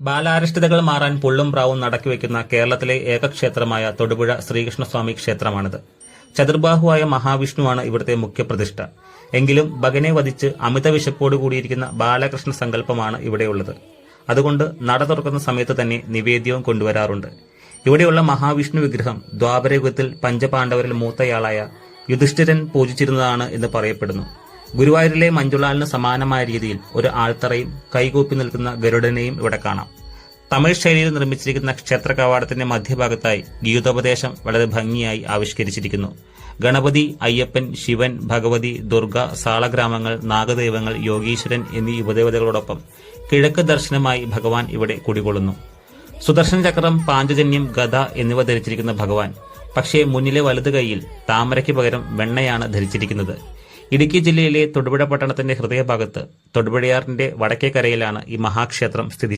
ബാലാരിഷ്ടതകൾ മാറാൻ പുള്ളും പ്രാവും നടക്കിവെക്കുന്ന കേരളത്തിലെ ഏകക്ഷേത്രമായ തൊടുപുഴ ശ്രീകൃഷ്ണസ്വാമി ക്ഷേത്രമാണിത്. ചതുർബാഹുവായ മഹാവിഷ്ണുവാണ് ഇവിടുത്തെ മുഖ്യപ്രതിഷ്ഠ. എങ്കിലും ഭഗനെ വധിച്ച് അമിത വിശപ്പോടു കൂടിയിരിക്കുന്ന ബാലകൃഷ്ണ സങ്കല്പമാണ് ഇവിടെയുള്ളത്. അതുകൊണ്ട് നട തുറക്കുന്ന സമയത്ത് തന്നെ നിവേദ്യവും കൊണ്ടുവരാറുണ്ട്. ഇവിടെയുള്ള മഹാവിഷ്ണു വിഗ്രഹം ദ്വാപരയുഗത്തിൽ പഞ്ചപാണ്ഡവരിൽ മൂത്തയാളായ യുധിഷ്ഠിരൻ പൂജിച്ചിരുന്നതാണ് എന്ന് പറയപ്പെടുന്നു. ഗുരുവായൂരിലെ മഞ്ജുളാലിന് സമാനമായ രീതിയിൽ ഒരു ആൾത്തറയും കൈകൂപ്പി നിൽക്കുന്ന ഗരുഡനെയും ഇവിടെ കാണാം. തമിഴ് ശൈലിയിൽ നിർമ്മിച്ചിരിക്കുന്ന ക്ഷേത്ര കവാടത്തിന്റെ മധ്യഭാഗത്തായി ഗീതോപദേശം വളരെ ഭംഗിയായി ആവിഷ്കരിച്ചിരിക്കുന്നു. ഗണപതി, അയ്യപ്പൻ, ശിവൻ, ഭഗവതി, ദുർഗ, സാളഗ്രാമങ്ങൾ, നാഗദൈവങ്ങൾ, യോഗീശ്വരൻ എന്നീ ഉപദേവതകളോടൊപ്പം കിഴക്ക് ദർശനമായി ഭഗവാൻ ഇവിടെ കുടികൊള്ളുന്നു. സുദർശന ചക്രം, പാഞ്ചജന്യം, ഗദ എന്നിവ ധരിച്ചിരിക്കുന്ന ഭഗവാൻ പക്ഷേ മുന്നിലെ വലതു കൈയിൽ താമരയ്ക്ക് പകരം വെണ്ണയാണ് ധരിച്ചിരിക്കുന്നത്. ഇടുക്കി ജില്ലയിലെ തൊടുപുഴ പട്ടണത്തിന്റെ ഹൃദയഭാഗത്ത് തൊടുപുഴയാറിന്റെ വടക്കേക്കരയിലാണ് ഈ മഹാക്ഷേത്രം സ്ഥിതി